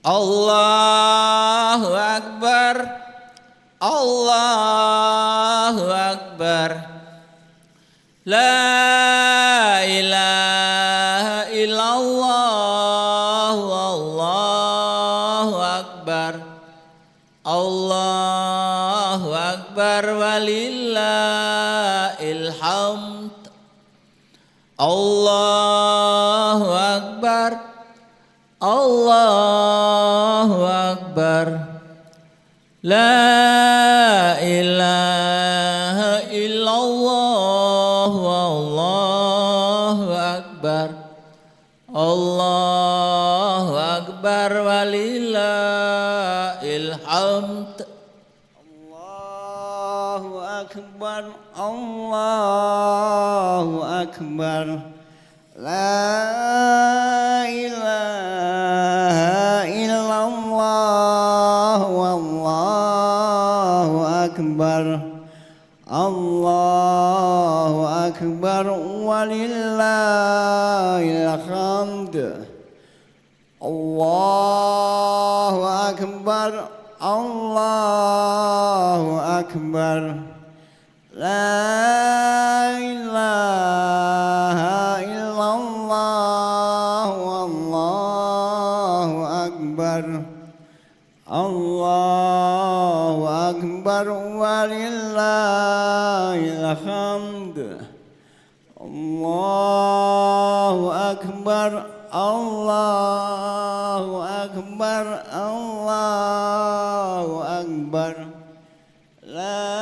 Allahu Akbar, Allahu Akbar. La ilaha illallah, Allahu Akbar, Allahu Akbar walillahil hamd. Allahu Akbar, Allahu Akbar. La ilaha illallah, Allahu Akbar, Allahu Akbar walillahil hamd. Allahu Akbar, Allahu Akbar. La ilaha illallah, wallahu akbar. Allahu akbar walillahil hamd. Allahu akbar, Allahu akbar. La ilaha illallah, wallahu akbar. Allahu akbar walillahil hamd. Allahu akbar, Allahu akbar, Allahu akbar. La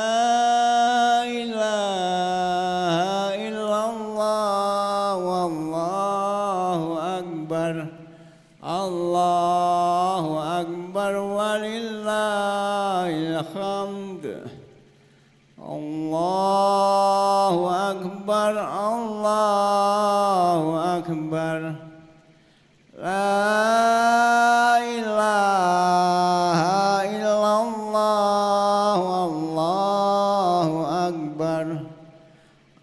ilaha illallah, wallahu akbar. Allahu akbar walillahil hamd. Allahu akbar, Allahu akbar. La ilaha illallah, wallahu akbar.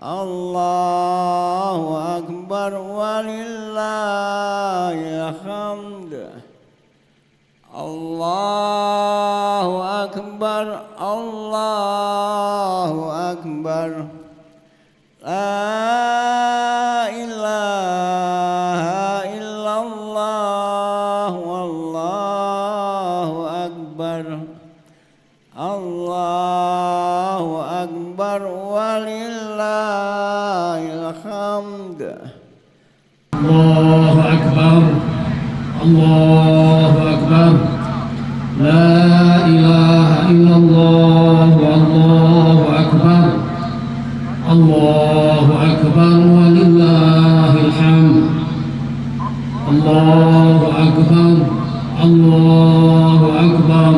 Allahu akbar walillahil hamd. Allahu akbar, Allahu akbar. La ilaha illallah, wallahu akbar. Allahu akbar walillahil hamd. Allahu akbar, Allahu akbar. La ilaha illallah, wallahu akbar. Allahu akbar walillahil hamd. Allahu akbar, Allahu akbar.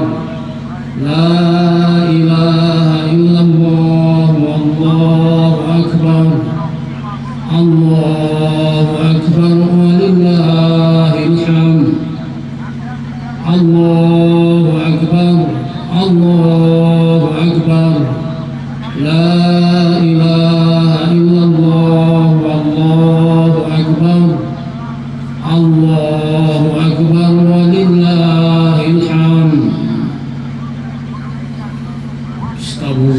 La ilaha illallah, wallahu akbar. Allahu akbar walillahil hamd. Allahu akbar, Allahu akbar. La ilaha illallah, wallahu akbar. Allahu akbar walillahil hamd. Istawu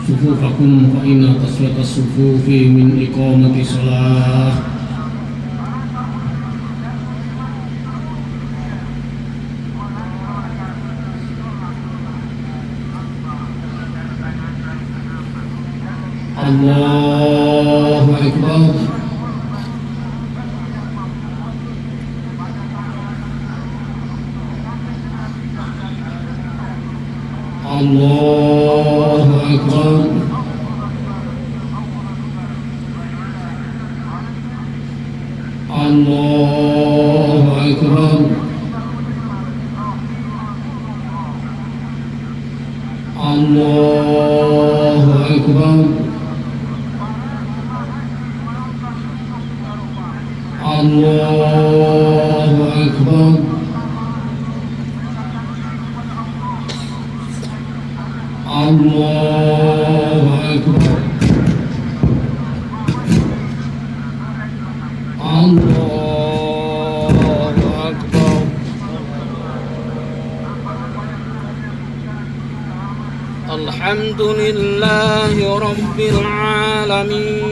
sufufakum fa inna taswatas sufufi min iqamati shalah. Allahu akbar. Allahu akbar. Allahu akbar. Allahu akbar. Allahu akbar. Allahu akbar. Allahu akbar. الحمد لله رب العالمين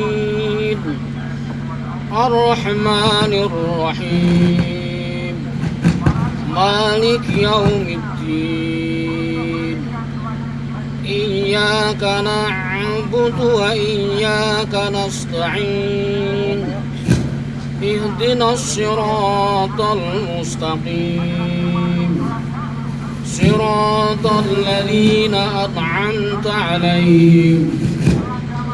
الرحمن الرحيم مالك يوم الدين إياك نعبد وإياك نستعين اهدنا الصراط المستقيم صراط الذين أنعمت عليهم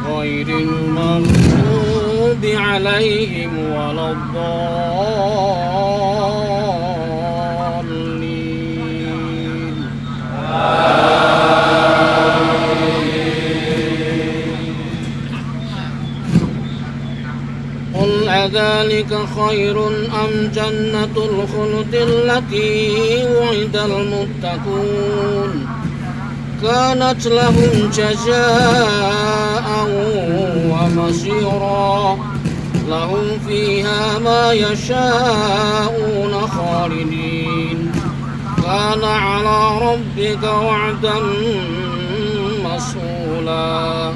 غير المغضوب عليهم ولا الضالين قل أذلك خير أم جنة الخلد التي وعد المتقون كانت لهم جزاء ومصيرا لهم فيها ما يشاءون خالدين كان على ربك وعدا مسئولا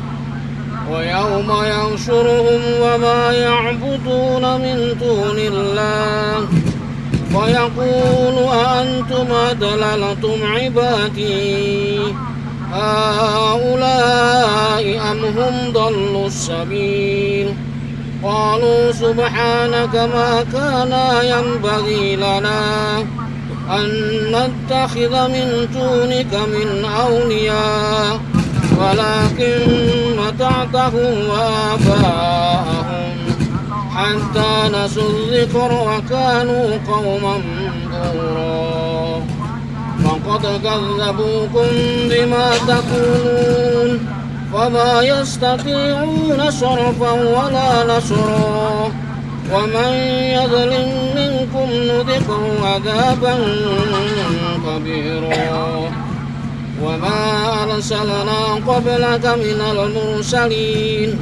ويوم يحشرهم وما يعبدون من دون الله فيقول أأنتم أضللتم عبادي هؤلاء أم هم ضلوا السبيل قالوا سبحانك ما كان ينبغي لنا أن نتخذ من دونك من أولياء ولكن متعتهم وآباءهم حتى نسوا الذكر وكانوا قوما بورا وقد كذبوكم بما تقولون فما يستطيعون صرفا ولا نصرا ومن يظلم منكم نذقه عذابا كبيرا وما أرسلنا قبلك من المرسلين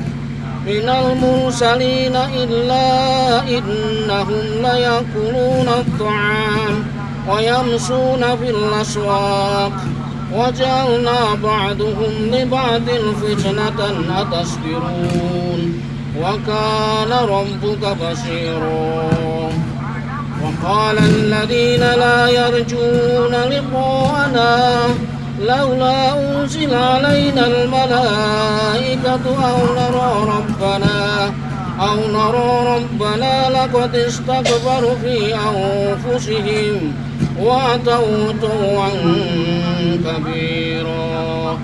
إلا إنهم ليأكلون الطعام ويمشون في الأسواق وجعلنا بعضهم لبعض فتنة أتصبرون وكان ربك بصيرا وقال الذين لا يرجون لقاءنا لولا أنزل علينا الملائكة أو نرى ربنا لقد استكبروا في أنفسهم وأتوا عتوا كبيرا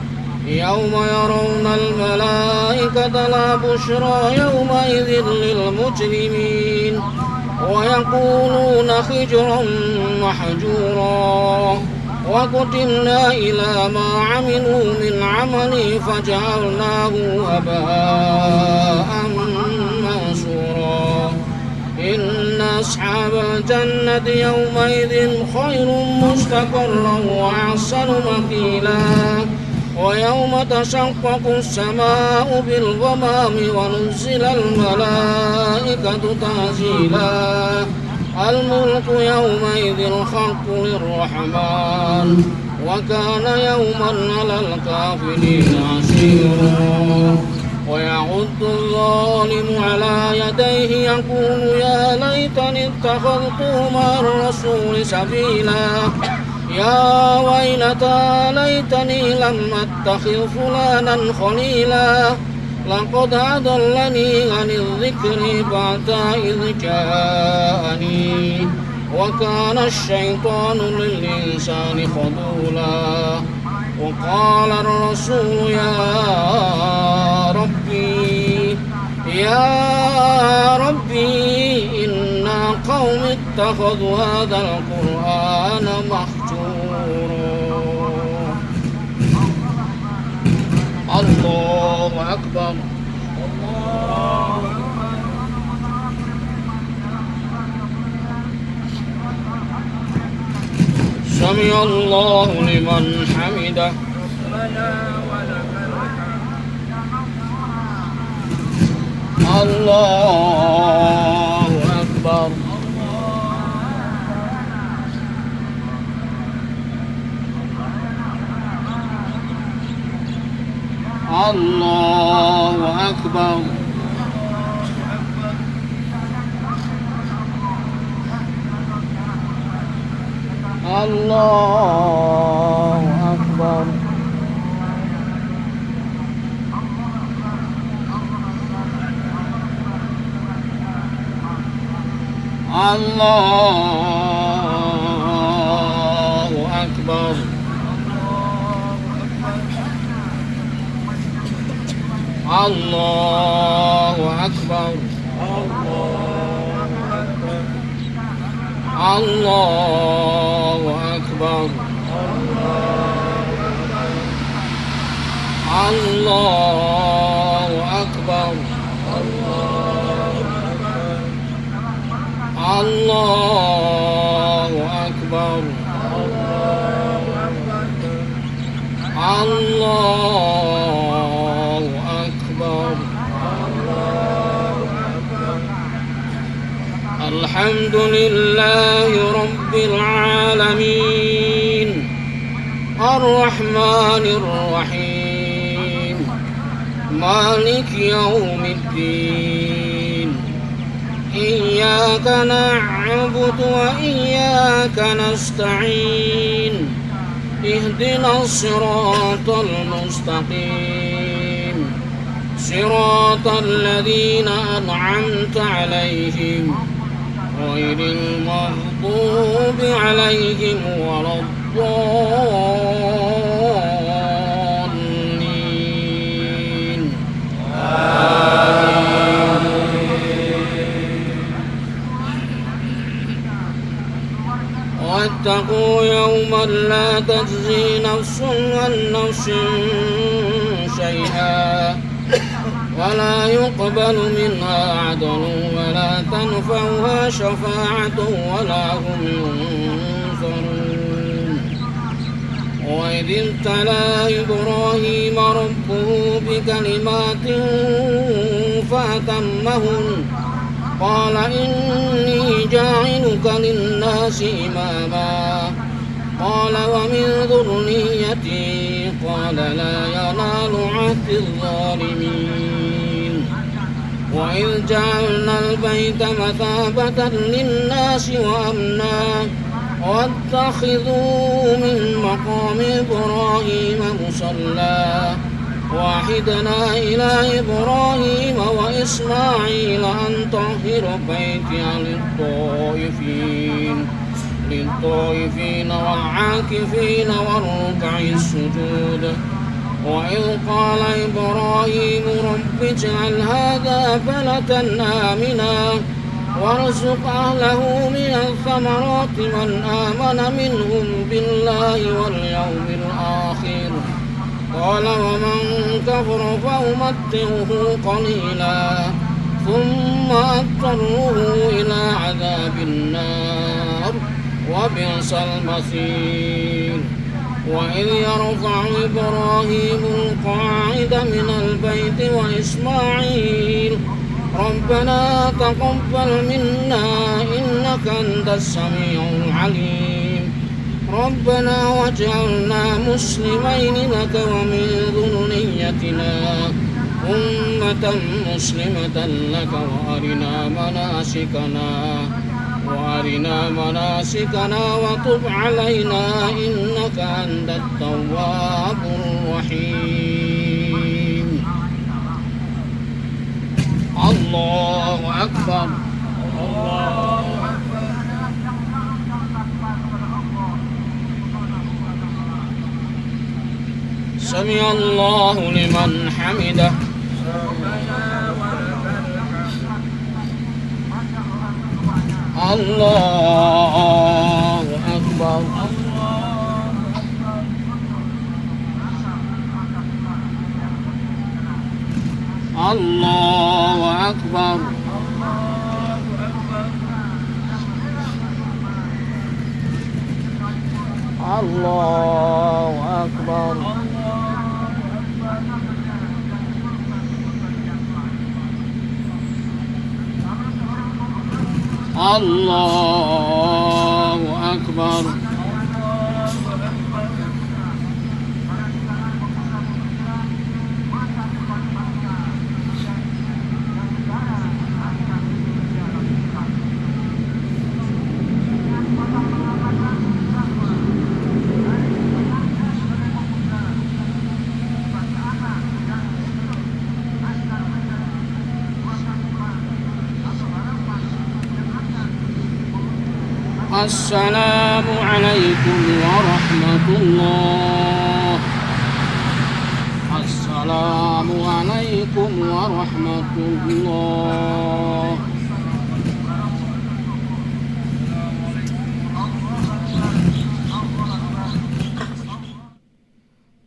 يوم يرون الملائكة لا بشرى يومئذ للمجرمين ويقولون حجرا محجورا وقدمنا إلى ما عملوا من عمل فجعلناه هباء منثورا إن أصحاب الجنة يومئذ خير مستقرا وأحسن مقيلا ويوم تشقق السماء بالغمام ونزل الملائكة تنزيلا الملك يومئذ الحق للرحمن وكان يوما على الكافرين عسيرا ويعد الظالم على يديه يقول يا ليتني اتخذت مع الرسول سبيلا يا ويلتى ليتني لم أتخذ فلانا خليلا لقد أضلني عن الذكر بعد إذ جاءني وكان الشيطان للإنسان خذولا وقال الرسول يا ربي إن قوم اتخذوا هذا القرآن مهجورا الله أكبر سمع الله لمن حمده الله أكبر الله أكبر الله أكبر الله أكبر الله أكبر الله أكبر الله أكبر الله أكبر الله أكبر الحمد لله رب العالمين الرحمن الرحيم مالك يوم الدين إياك نعبد وإياك نستعين اهدنا الصراط المستقيم صراط الذين أنعمت عليهم غير المغضوب عليهم ولا الضالين واتقوا يوما لا تجزي نفس عن نفس شيئا ولا يقبل منها عدل ولا تنفعها شفاعة ولا هم ينصرون وإذ ابتلى إبراهيم ربه بكلمات فأتمهن قال إني جاعلك للناس إماما قال ومن ذريتي قال لا ينال عهد الظالمين وإذ جعلنا البيت مثابة للناس وأمنا واتخذوا من مقام إبراهيم مصلى وعهدنا إلى إبراهيم وإسماعيل أن طهر بيتي للطائفين والعاكفين والركع السجود وإذ قال إبراهيم رب اجعل هذا بلدا آمنا وارزق أهله من الثمرات من آمن منهم بالله واليوم الآخر قال ومن كفر فأمتعه قليلا ثم أضطره إلى عذاب النار وبئس المصير وإذ يرفع إبراهيم القواعد من البيت وإسماعيل ربنا تقبل منا إنك أنت السميع العليم ربنا واجعلنا مسلمين لك ومن ذريتنا أمة مسلمة لك وأرنا مناسكنا وتب علينا إنك أنت التواب الرحيم الله أكبر سمع الله لمن حمده الله أكبر الله أكبر الله أكبر الله أكبر السلام عليكم ورحمة الله. السلام عليكم ورحمة الله.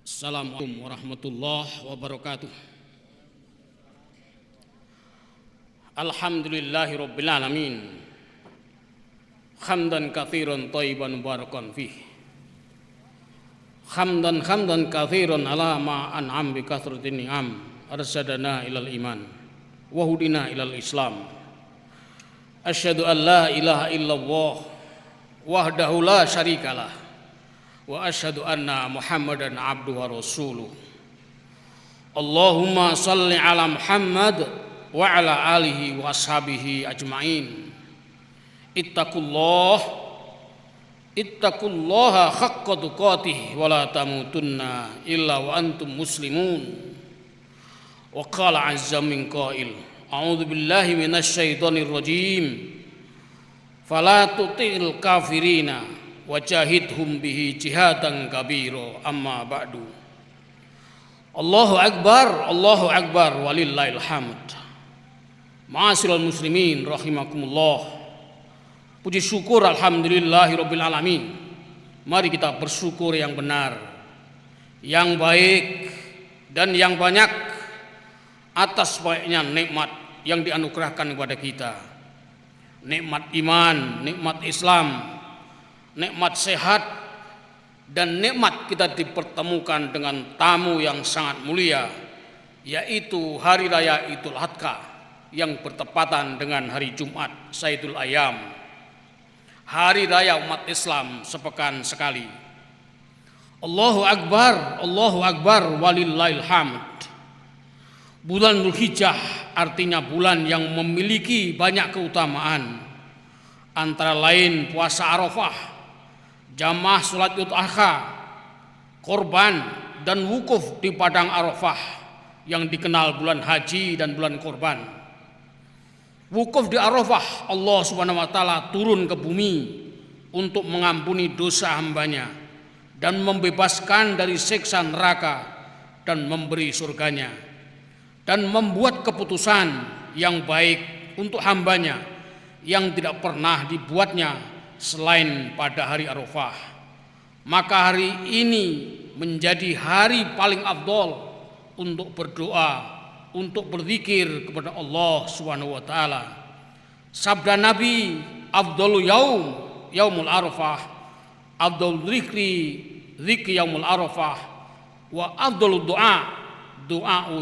Assalamualaikum warahmatullahi wabarakatuh. Alhamdulillahi rabbil alamin. Hamdan katsiran thayyiban mubarakan fih. Hamdan katsiran ala ma an'am bi katsratin ni'am arsadana ilal iman wa hudina ilal islam. Asyhadu an la ilaha illallah wahdahu la syarikalah wa asyhadu anna Muhammadan abduhu wa rasuluh. Allahumma shalli ala Muhammad wa ala alihi wa ashabihi ajmain. Ittaqullaha haqqa tuqatih wa la tamutunna illa wa antum muslimun. Wa qala azza min qail, a'udzu billahi minasy syaithanir rajim. Fala tuti'il kafirina wajahidhum bihi jihadan kabira, amma ba'du. Allahu akbar walillahil hamd. Ma'asyiral muslimin rahimakumullah. Puji syukur alhamdulillahirabbil alamin. Mari kita bersyukur yang benar, yang baik dan yang banyak atas banyaknya nikmat yang dianugerahkan kepada kita. Nikmat iman, nikmat Islam, nikmat sehat, dan nikmat kita dipertemukan dengan tamu yang sangat mulia, yaitu Hari Raya Idul Adha yang bertepatan dengan hari Jumat Sayyidul Ayyam, hari raya umat Islam sepekan sekali. Allahu akbar walillahil hamd. Bulan Dzulhijjah artinya bulan yang memiliki banyak keutamaan, antara lain puasa Arafah, jamaah salat Idul Adha, korban dan wukuf di padang Arafah yang dikenal bulan haji dan bulan korban. Wukuf di Arafah, Allah Subhanahu wa taala turun ke bumi untuk mengampuni dosa hambanya dan membebaskan dari siksa neraka dan memberi surganya, dan membuat keputusan yang baik untuk hambanya yang tidak pernah dibuatnya selain pada hari Arafah. Maka hari ini menjadi hari paling afdol untuk berdoa, untuk berzikir kepada Allah Subhanahu wa taala. Sabda Nabi, afdhalu yaumul Arafah, afdhalu dzikri yaumul Arafah, wa afdhalu du'a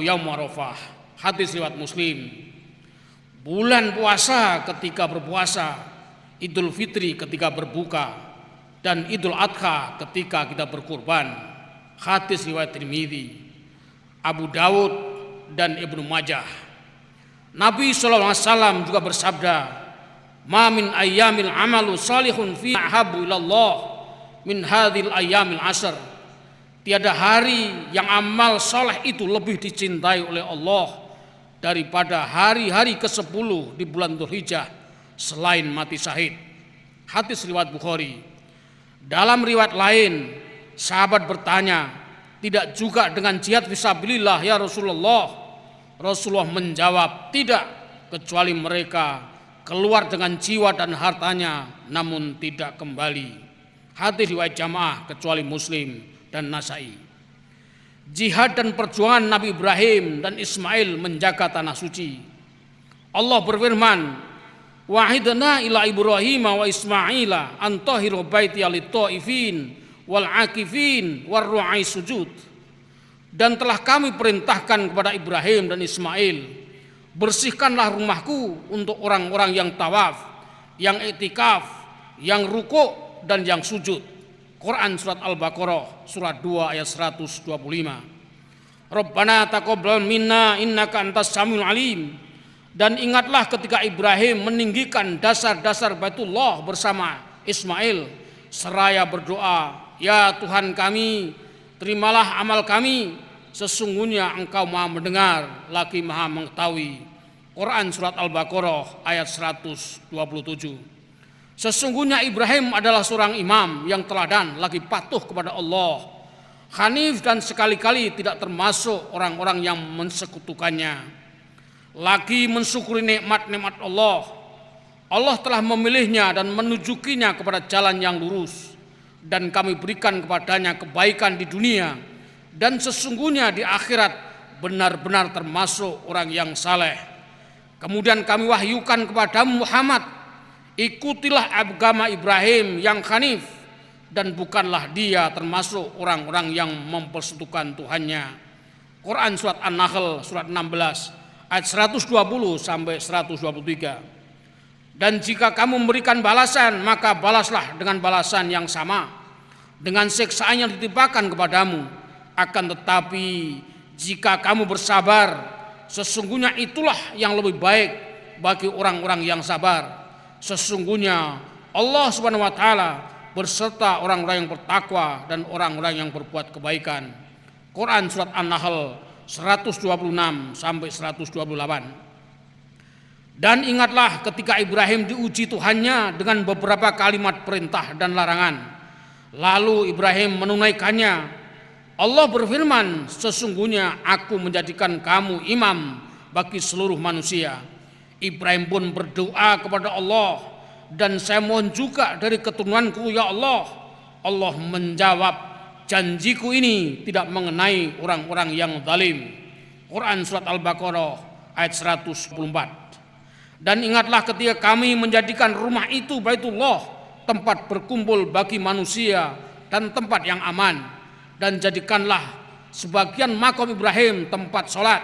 yaumul Arafah. Hadis riwayat Muslim. Bulan puasa ketika berpuasa, Idul Fitri ketika berbuka, dan Idul Adha ketika kita berkurban. Hadis riwayat Tirmidzi, Abu Dawud dan Ibnu Majah. Nabi SAW juga bersabda, "Ma min ayyamil amalu salihun fi ahabbu ilallah min hadhil ayyamil ashr." Tiada hari yang amal saleh itu lebih dicintai oleh Allah daripada hari-hari ke-10 di bulan Dzulhijjah selain mati syahid. Hadis riwayat Bukhari. Dalam riwayat lain, sahabat bertanya, "Tidak juga dengan jihad fisabilillah ya Rasulullah?" Rasulullah menjawab, "Tidak, kecuali mereka keluar dengan jiwa dan hartanya namun tidak kembali." Hadis riwayat jamaah kecuali Muslim dan Nasai. Jihad dan perjuangan Nabi Ibrahim dan Ismail menjaga tanah suci. Allah berfirman, "Wahidna ila Ibrahim wa Ismaila an tahiru baiti lit-taifin wal akifin war ru'ai sujud." Dan telah kami perintahkan kepada Ibrahim dan Ismail, bersihkanlah rumahku untuk orang-orang yang tawaf, yang iktikaf, yang rukuk dan yang sujud. Quran surat Al-Baqarah surat 2 ayat 125. Rabbana taqabbal minna innaka antas samiul alim. Dan ingatlah ketika Ibrahim meninggikan dasar-dasar Baitullah bersama Ismail, seraya berdoa, "Ya Tuhan kami, terimalah amal kami, sesungguhnya Engkau Maha mendengar lagi Maha mengetahui." Quran surat Al-Baqarah ayat 127. Sesungguhnya Ibrahim adalah seorang imam yang teladan, lagi patuh kepada Allah, hanif dan sekali-kali tidak termasuk orang-orang yang mensekutukannya, lagi mensyukuri nikmat-nikmat Allah. Allah telah memilihnya dan menunjukinya kepada jalan yang lurus, dan kami berikan kepadanya kebaikan di dunia, dan sesungguhnya di akhirat benar-benar termasuk orang yang saleh. Kemudian kami wahyukan kepadamu Muhammad, ikutilah agama Ibrahim yang hanif, dan bukanlah dia termasuk orang-orang yang mempersekutukan Tuhannya. Quran surat An-Nahl surat 16 ayat 120 sampai 123. Dan jika kamu memberikan balasan, maka balaslah dengan balasan yang sama, dengan siksaan yang ditimpakan kepadamu. Akan tetapi jika kamu bersabar, sesungguhnya itulah yang lebih baik bagi orang-orang yang sabar. Sesungguhnya Allah Subhanahu wa taala berserta orang-orang yang bertakwa dan orang-orang yang berbuat kebaikan. Quran surat An-Nahl 126 sampai 128. Dan ingatlah ketika Ibrahim diuji Tuhannya dengan beberapa kalimat perintah dan larangan, lalu Ibrahim menunaikannya. Allah berfirman, sesungguhnya aku menjadikan kamu imam bagi seluruh manusia. Ibrahim pun berdoa kepada Allah, dan saya mohon juga dari keturunanku ya Allah. Allah menjawab, janjiku ini tidak mengenai orang-orang yang zalim. Quran surat Al-Baqarah ayat 124. Dan ingatlah ketika kami menjadikan rumah itu Baitullah, tempat berkumpul bagi manusia dan tempat yang aman, dan jadikanlah sebagian makam Ibrahim tempat sholat.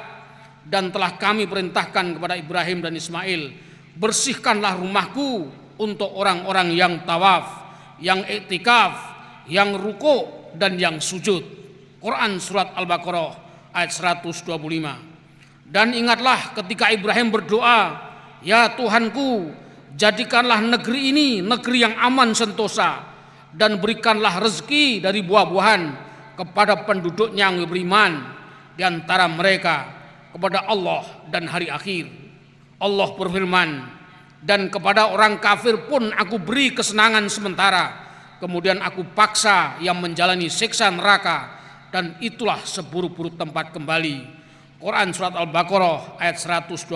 Dan telah kami perintahkan kepada Ibrahim dan Ismail, bersihkanlah rumahku untuk orang-orang yang tawaf, yang iktikaf, yang ruku dan yang sujud. Quran surat Al-Baqarah ayat 125. Dan ingatlah ketika Ibrahim berdoa, ya Tuhanku, jadikanlah negeri ini negeri yang aman sentosa, dan berikanlah rezeki dari buah-buahan kepada penduduknya yang beriman di antara mereka kepada Allah dan hari akhir. Allah berfirman, dan kepada orang kafir pun aku beri kesenangan sementara, kemudian aku paksa yang menjalani siksa neraka, dan itulah seburuk-buruk tempat kembali. Quran surat Al-Baqarah ayat 126.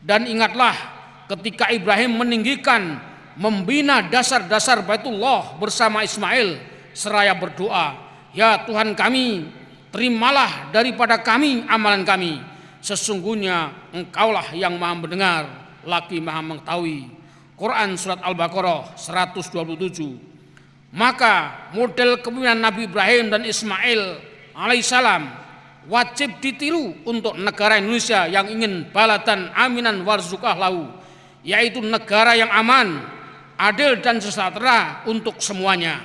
Dan ingatlah ketika Ibrahim meninggikan membina dasar-dasar Baitullah bersama Ismail, seraya berdoa, ya Tuhan kami, terimalah daripada kami amalan kami, sesungguhnya Engkaulah yang maha mendengar lagi maha mengetahui. Quran surat Al-Baqarah 127. Maka model kepemimpinan Nabi Ibrahim dan Ismail alaihissalam wajib ditiru untuk negara Indonesia yang ingin balatan aminan warzukah lahu, yaitu negara yang aman, adil dan sejahtera untuk semuanya.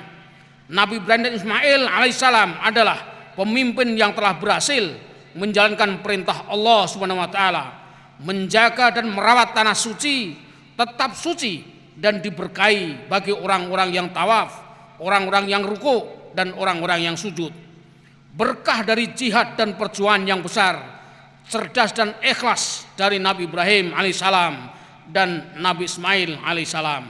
Nabi Ibrahim dan Ismail alaihissalam adalah pemimpin yang telah berhasil menjalankan perintah Allah Subhanahu wa taala, menjaga dan merawat tanah suci tetap suci dan diberkahi bagi orang-orang yang tawaf, orang-orang yang ruku dan orang-orang yang sujud. Berkah dari jihad dan perjuangan yang besar, cerdas dan ikhlas dari Nabi Ibrahim alaihissalam dan Nabi Ismail alaihissalam.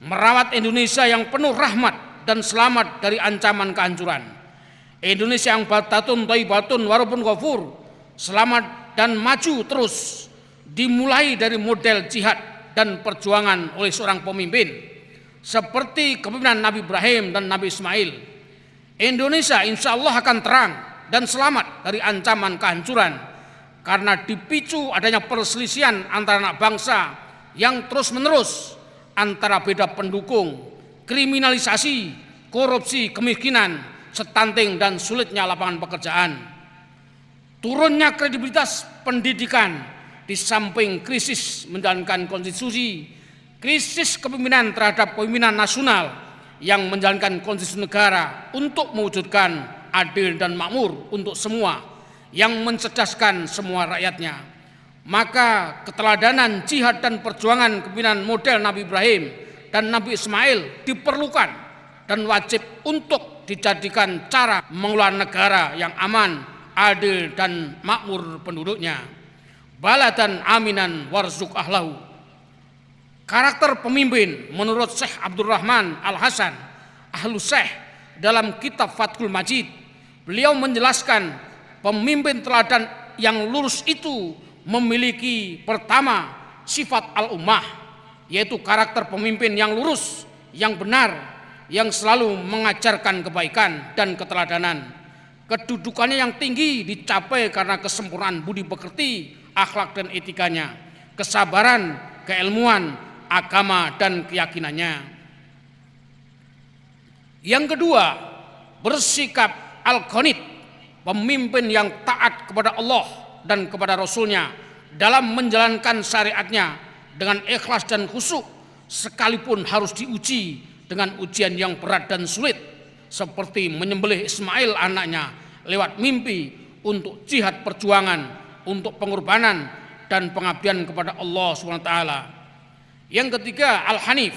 Merawat Indonesia yang penuh rahmat dan selamat dari ancaman kehancuran. Indonesia yang baldatun thayyibatun warabun ghafur, selamat dan maju terus, dimulai dari model jihad dan perjuangan oleh seorang pemimpin seperti kepemimpinan Nabi Ibrahim dan Nabi Ismail. Indonesia insya Allah akan terang dan selamat dari ancaman kehancuran, karena dipicu adanya perselisihan antara anak bangsa yang terus menerus, antara beda pendukung, kriminalisasi, korupsi, kemiskinan, stunting dan sulitnya lapangan pekerjaan. Turunnya kredibilitas pendidikan di samping krisis menjalankan konstitusi, krisis kepemimpinan terhadap pemimpinan nasional yang menjalankan konstitusi negara untuk mewujudkan adil dan makmur untuk semua, yang mencerdaskan semua rakyatnya. Maka keteladanan jihad dan perjuangan kepemimpinan model Nabi Ibrahim dan Nabi Ismail diperlukan dan wajib untuk dijadikan cara mengelola negara yang aman, adil dan makmur penduduknya. Baladan aminan warzuk ahlahu. Karakter pemimpin menurut Syekh Abdurrahman Al-Hasan Ahlus Syekh dalam kitab Fathul Majid, beliau menjelaskan pemimpin teladan yang lurus itu memiliki pertama sifat al-ummah, yaitu karakter pemimpin yang lurus, yang benar, yang selalu mengajarkan kebaikan dan keteladanan. Kedudukannya yang tinggi dicapai karena kesempurnaan budi pekerti, akhlak dan etikanya, kesabaran, keilmuan, agama dan keyakinannya. Yang kedua, bersikap al-qanit, pemimpin yang taat kepada Allah dan kepada Rasulnya dalam menjalankan syariatnya dengan ikhlas dan khusyuk, sekalipun harus diuji dengan ujian yang berat dan sulit, seperti menyembelih Ismail anaknya lewat mimpi untuk jihad perjuangan, untuk pengorbanan dan pengabdian kepada Allah SWT. Yang ketiga, Al-Hanif,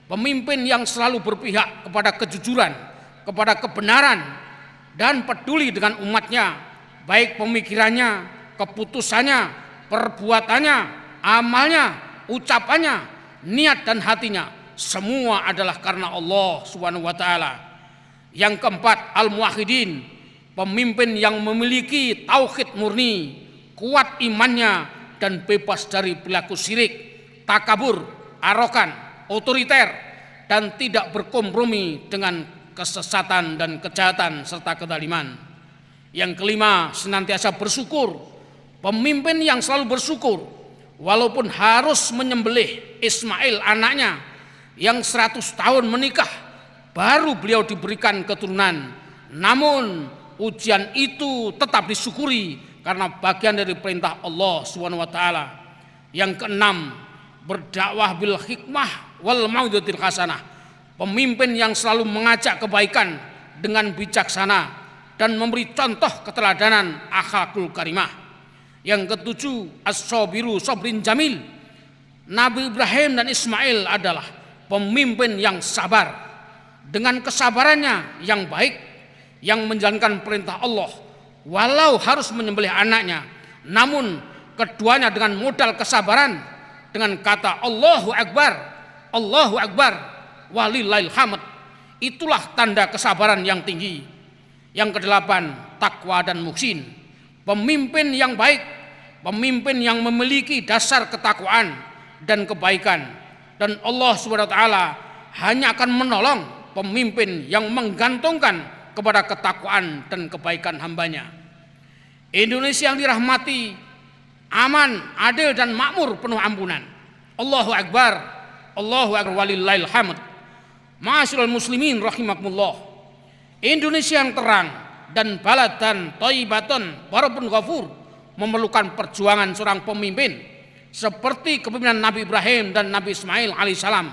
pemimpin yang selalu berpihak kepada kejujuran, kepada kebenaran, dan peduli dengan umatnya, baik pemikirannya, keputusannya, perbuatannya, amalnya, ucapannya, niat dan hatinya, semua adalah karena Allah SWT. Yang keempat, Al-Muwahhidin, pemimpin yang memiliki tauhid murni, kuat imannya dan bebas dari perilaku syirik, takabur, arogan, otoriter, dan tidak berkompromi dengan kesesatan dan kejahatan serta kezaliman. Yang kelima, senantiasa bersyukur, pemimpin yang selalu bersyukur walaupun harus menyembelih Ismail anaknya yang 100 tahun menikah baru beliau diberikan keturunan, namun ujian itu tetap disyukuri karena bagian dari perintah Allah SWT. Yang keenam, berdakwah bil hikmah wal mau'izatil hasanah, pemimpin yang selalu mengajak kebaikan dengan bijaksana dan memberi contoh keteladanan akhlakul karimah. Yang ketujuh, as-sabiru sabrin jamil, Nabi Ibrahim dan Ismail adalah pemimpin yang sabar, dengan kesabarannya yang baik, yang menjalankan perintah Allah walau harus menyembelih anaknya, namun keduanya dengan modal kesabaran, dengan kata Allahu Akbar, walillahil hamd. Itulah tanda kesabaran yang tinggi. Yang kedelapan, takwa dan muhsin, pemimpin yang baik, pemimpin yang memiliki dasar ketakwaan dan kebaikan, dan Allah SWT hanya akan menolong pemimpin yang menggantungkan kepada ketakwaan dan kebaikan hambanya. Indonesia yang dirahmati, aman, adil dan makmur, penuh ampunan. Allahu Akbar walillahil hamd. Ma'asyiral muslimin rahimakumullah. Indonesia yang terang dan baladan thayyibatun warabun ghafur memerlukan perjuangan seorang pemimpin seperti kepemimpinan Nabi Ibrahim dan Nabi Ismail alaihissalam,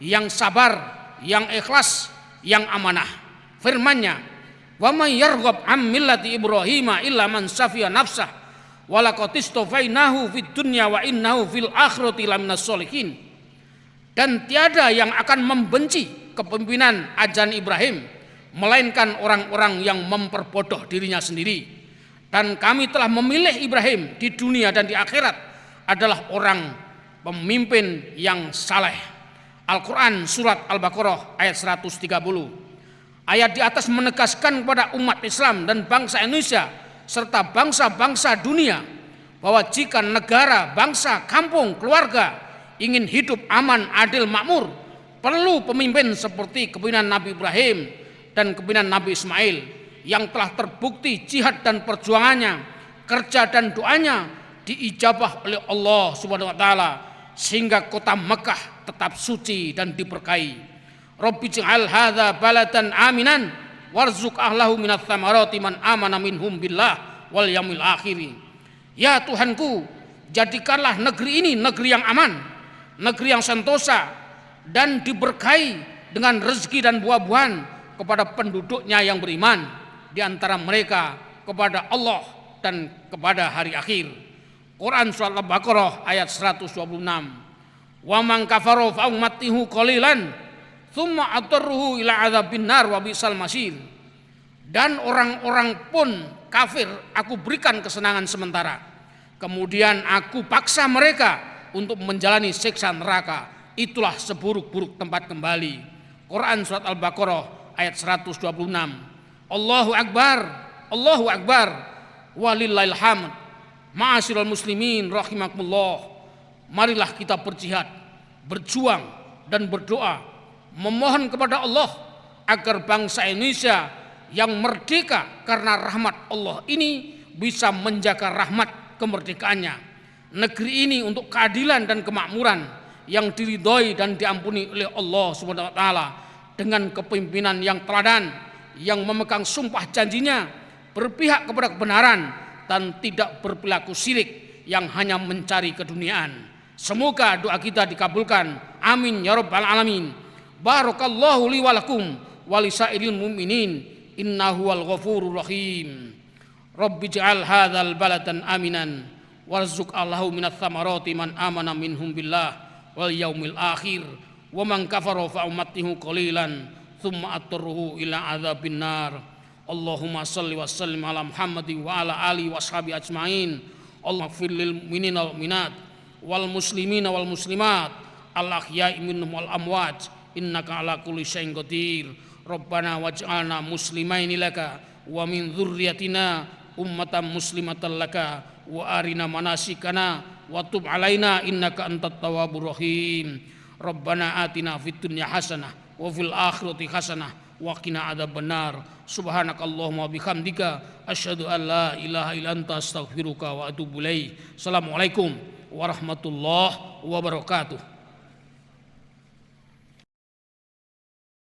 yang sabar, yang ikhlas, yang amanah. Firman-Nya, wa may yarghab am millati Ibrahim illa man safiya nafsah walaqad istafainahu fid dunya wa innahu fil akhirati laminas sholihin. Dan tiada yang akan membenci kepemimpinan ajaran Ibrahim melainkan orang-orang yang memperbodoh dirinya sendiri. Dan kami telah memilih Ibrahim di dunia dan di akhirat adalah orang pemimpin yang saleh. Al-Quran surat Al-Baqarah ayat 130. Ayat di atas menegaskan kepada umat Islam dan bangsa Indonesia serta bangsa-bangsa dunia bahwa jika negara, bangsa, kampung, keluarga ingin hidup aman, adil, makmur, perlu pemimpin seperti kepemimpinan Nabi Ibrahim dan kepemimpinan Nabi Ismail yang telah terbukti jihad dan perjuangannya, kerja dan doanya diijabah oleh Allah Subhanahu wa taala sehingga kota Mekah tetap suci dan diberkahi. Rabbi ij'al hadza baladan aminan warzuq ahlahu minats tsamarati man amana minhum billah wal yaumil akhir. Ya Tuhanku, jadikanlah negeri ini negeri yang aman, negeri yang sentosa dan diberkahi dengan rezeki dan buah-buahan kepada penduduknya yang beriman, di antara mereka kepada Allah dan kepada hari akhir. Quran surat Al-Baqarah ayat 126. Wa man kafara fa ummatihu qalilan tsumma atarruhu ila adzabin nar wa bisal masir. Dan orang-orang pun kafir aku berikan kesenangan sementara, kemudian aku paksa mereka untuk menjalani siksa neraka, itulah seburuk-buruk tempat kembali. Quran surat Al-Baqarah ayat 126. Allahu Akbar, Allahu Akbar, walillahil hamd. Ma'asyiral muslimin rahimakumullah. Marilah kita berjihad, berjuang dan berdoa, memohon kepada Allah agar bangsa Indonesia yang merdeka karena rahmat Allah ini bisa menjaga rahmat kemerdekaannya. Negeri ini untuk keadilan dan kemakmuran yang diridhoi dan diampuni oleh Allah Subhanahu wa taala dengan kepemimpinan yang teladan, yang memegang sumpah janjinya, berpihak kepada kebenaran dan tidak berperilaku syirik yang hanya mencari keduniaan. Semoga doa kita dikabulkan. Amin ya rabbal alamin. Barakallahu li wa lakum wa lisairil mu'minin innahu wal ghafurur rahim. Rabbi ja'al hadzal baladan aminan warzuq allahu minats thamarati man amana minhum billah wal yaumil akhir wa man kafara fa ummatihu qalilan thumma aturruhu ila adzabin nar. Allahumma shalli wa sallim ala Muhammadin wa ala alihi washabi ajmain. Allahumma ighfir lil mu'minina wal mu'minat wal muslimina wal muslimat al ahya'i minhum wal amwat innaka ala kulli syai'in qadir. Rabbana waj'alna muslimaini laka wa min dzurriyyatina ummatan muslimatan laka wa arina manasikana wa tub alaina innaka antat tawwabur rahim. Rabbana atina fid dunya hasanah wa fil akhirati hasanah wa qina adzabannar. Subhanakallahumma bihamdika asyhadu an la ilaha illa anta astaghfiruka wa atubu ilaik. Assalamualaikum warahmatullahi wabarakatuh.